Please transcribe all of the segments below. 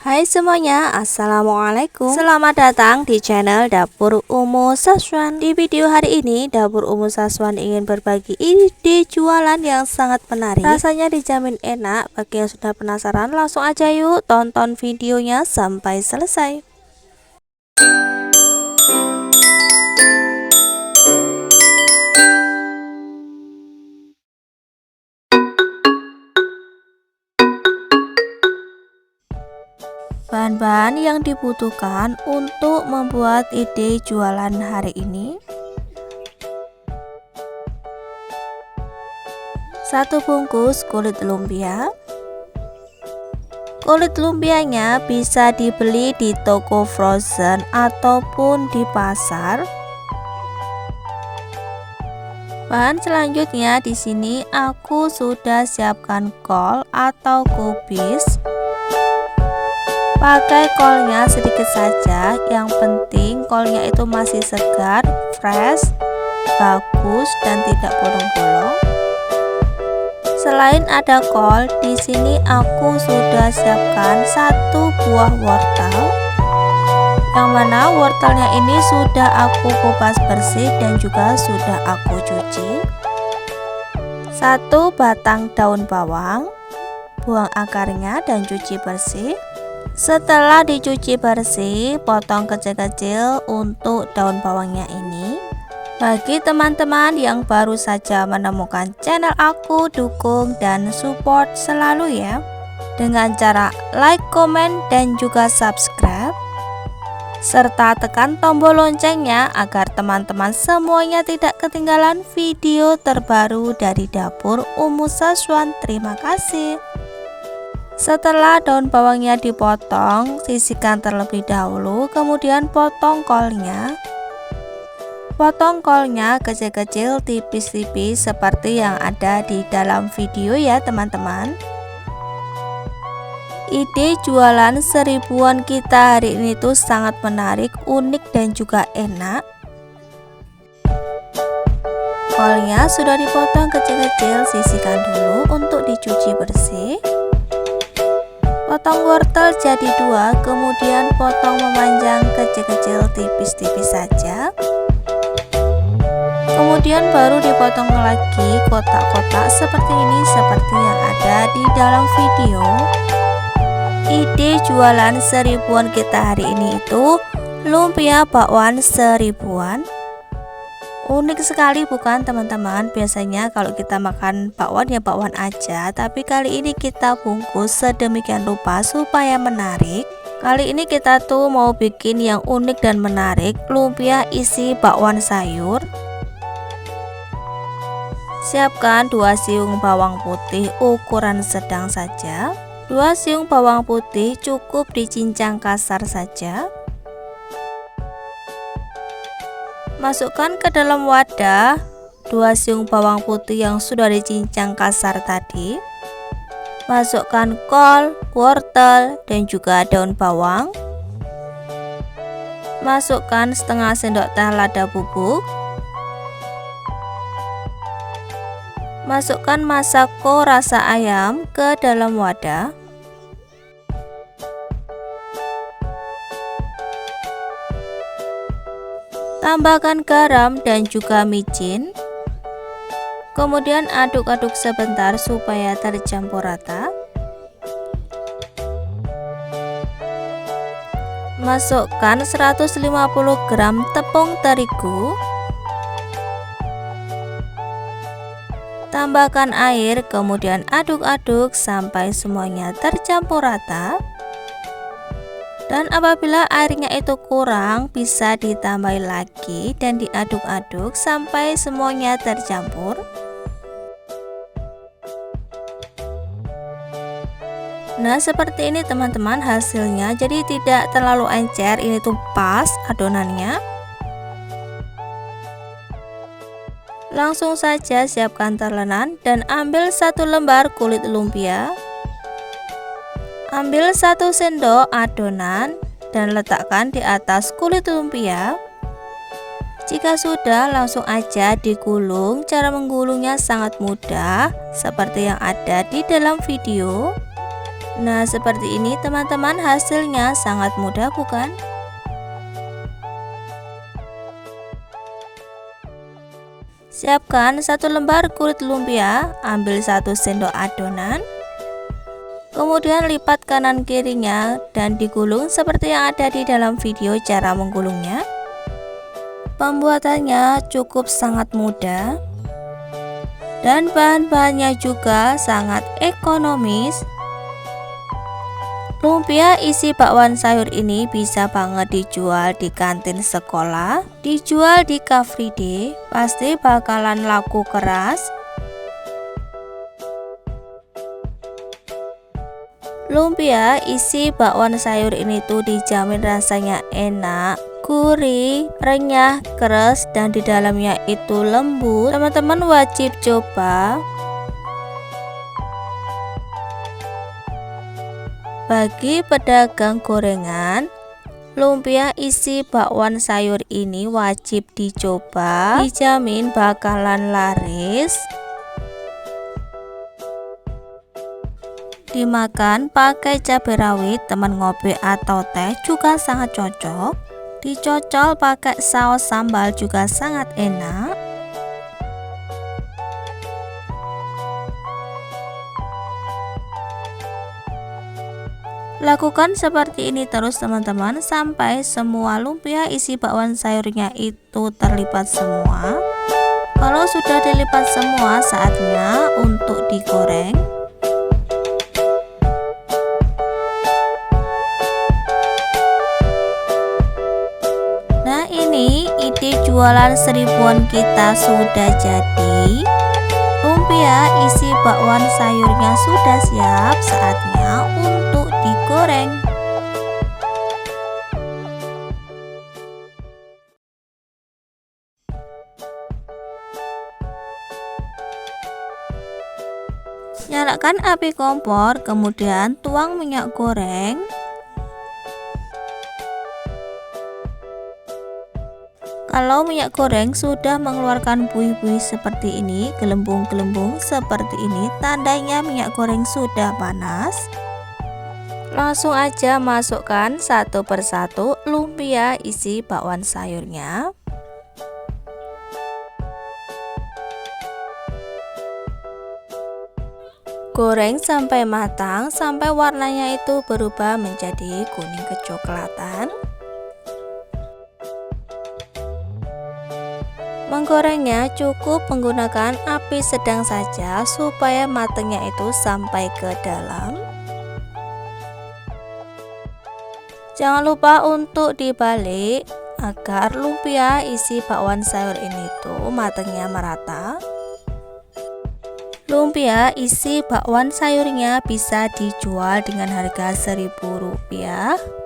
Hai semuanya, assalamualaikum. Selamat datang di channel Dapur Umu Saswan. Di video hari ini, Dapur Umu Saswan ingin berbagi ide jualan yang sangat menarik. Rasanya dijamin enak. Bagi yang sudah penasaran, langsung aja yuk tonton videonya sampai selesai. Bahan-bahan yang dibutuhkan untuk membuat ide jualan hari ini: 1 bungkus kulit lumpia. Kulit lumpianya bisa dibeli di toko frozen ataupun di pasar. Bahan selanjutnya di sini aku sudah siapkan kol atau kubis. Pakai kolnya sedikit saja, yang penting kolnya itu masih segar, fresh, bagus dan tidak bolong-bolong. Selain ada kol, di sini aku sudah siapkan 1 buah wortel. Yang mana wortelnya ini sudah aku kupas bersih dan juga sudah aku cuci. 1 batang daun bawang, buang akarnya dan cuci bersih. Setelah dicuci bersih, potong kecil-kecil untuk daun bawangnya ini. Bagi teman-teman yang baru saja menemukan channel aku, dukung dan support selalu ya, dengan cara like, komen, dan juga subscribe, serta tekan tombol loncengnya agar teman-teman semuanya tidak ketinggalan video terbaru dari Dapur Umu Saswan. Terima kasih. Setelah daun bawangnya dipotong, sisihkan terlebih dahulu, kemudian potong kolnya. Potong kolnya kecil-kecil, tipis-tipis seperti yang ada di dalam video ya teman-teman. Ide jualan seribuan kita hari ini tuh sangat menarik, unik dan juga enak. Kolnya sudah dipotong kecil-kecil, sisihkan dulu untuk dicuci bersih. Potong wortel jadi 2, kemudian potong memanjang kecil-kecil, tipis-tipis saja. Kemudian baru dipotong lagi kotak-kotak seperti ini, seperti yang ada di dalam video. Ide jualan seribuan kita hari ini itu lumpia bakwan seribuan. Unik sekali bukan teman-teman? Biasanya kalau kita makan bakwan ya bakwan aja, tapi kali ini kita bungkus sedemikian rupa supaya menarik. Kali ini kita tuh mau bikin yang unik dan menarik, lumpia isi bakwan sayur. Siapkan 2 siung bawang putih ukuran sedang saja. 2 siung bawang putih cukup dicincang kasar saja. Masukkan ke dalam wadah 2 siung bawang putih yang sudah dicincang kasar tadi. Masukkan kol, wortel, dan juga daun bawang. Masukkan setengah sendok teh lada bubuk. Masukkan masako rasa ayam ke dalam wadah. Tambahkan garam dan juga micin. Kemudian aduk-aduk sebentar supaya tercampur rata. Masukkan 150 gram tepung terigu. Tambahkan air, kemudian aduk-aduk sampai semuanya tercampur rata. Dan apabila airnya itu kurang, bisa ditambah lagi dan diaduk-aduk sampai semuanya tercampur. Nah, seperti ini teman-teman hasilnya. Jadi tidak terlalu encer, ini tuh pas adonannya. Langsung saja siapkan talenan dan ambil 1 lembar kulit lumpia. Ambil 1 sendok adonan dan letakkan di atas kulit lumpia. Jika sudah, langsung aja digulung. Cara menggulungnya sangat mudah, seperti yang ada di dalam video. Nah, seperti ini teman-teman, hasilnya sangat mudah bukan? Siapkan 1 lembar kulit lumpia, ambil 1 sendok adonan. Kemudian lipat kanan kirinya dan digulung seperti yang ada di dalam video cara menggulungnya. Pembuatannya cukup sangat mudah dan bahan-bahannya juga sangat ekonomis. Lumpia isi bakwan sayur ini bisa banget dijual di kantin sekolah, dijual di Car Free Day, pasti bakalan laku keras. Lumpia isi bakwan sayur ini tuh dijamin rasanya enak, gurih, renyah, keras, dan di dalamnya itu lembut. Teman-teman wajib coba. Bagi pedagang gorengan, lumpia isi bakwan sayur ini wajib dicoba, dijamin bakalan laris. Dimakan pakai cabai rawit, teman ngopi atau teh juga sangat cocok. Dicocol pakai saus sambal juga sangat enak. Lakukan seperti ini terus teman-teman sampai semua lumpia isi bakwan sayurnya itu terlipat semua. Kalau sudah dilipat semua, saatnya untuk digoreng. Nah, ini ide jualan seribuan kita sudah jadi. Lumpia isi bakwan sayurnya sudah siap, saatnya untuk digoreng. Nyalakan api kompor, kemudian tuang minyak goreng. Kalau minyak goreng sudah mengeluarkan buih-buih seperti ini, gelembung-gelembung seperti ini, tandanya minyak goreng sudah panas. Langsung aja masukkan satu persatu lumpia isi bakwan sayurnya. Goreng sampai matang, sampai warnanya itu berubah menjadi kuning kecoklatan. Menggorengnya cukup menggunakan api sedang saja supaya matangnya itu sampai ke dalam. Jangan lupa untuk dibalik agar lumpia isi bakwan sayur ini tuh matangnya merata. Lumpia isi bakwan sayurnya bisa dijual dengan harga Rp1.000.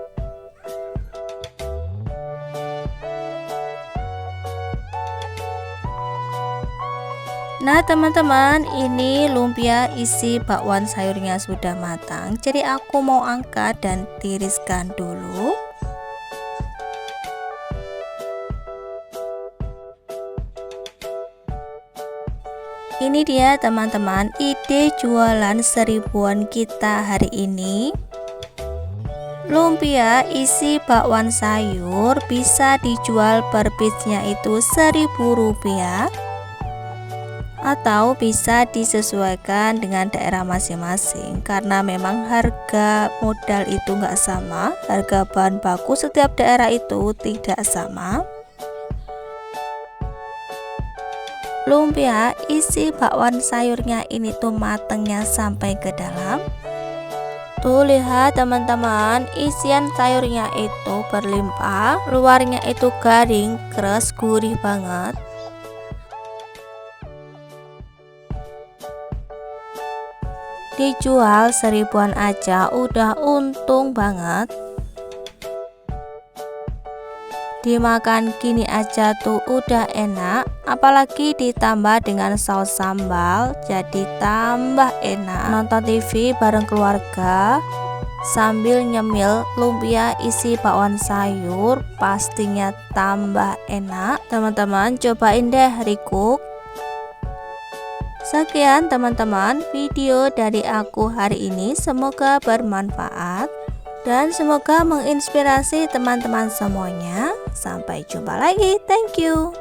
Nah teman-teman, ini lumpia isi bakwan sayurnya sudah matang, jadi aku mau angkat dan tiriskan dulu. Ini dia teman-teman, ide jualan seribuan kita hari ini. Lumpia isi bakwan sayur bisa dijual per piece-nya itu Rp1.000. Atau bisa disesuaikan dengan daerah masing-masing, karena memang harga modal itu nggak sama, harga bahan baku setiap daerah itu tidak sama. Lumpia isi bakwan sayurnya ini tuh matangnya sampai ke dalam. Tuh lihat teman-teman, isian sayurnya itu berlimpah, luarnya itu garing, keras, gurih banget. Dijual seribuan aja udah untung banget. Dimakan gini aja tuh udah enak, apalagi ditambah dengan saus sambal, jadi tambah enak. Nonton TV bareng keluarga sambil nyemil lumpia isi bakwan sayur, pastinya tambah enak. Teman-teman cobain deh Recook. Sekian teman-teman video dari aku hari ini, semoga bermanfaat dan semoga menginspirasi teman-teman semuanya. Sampai jumpa lagi, thank you.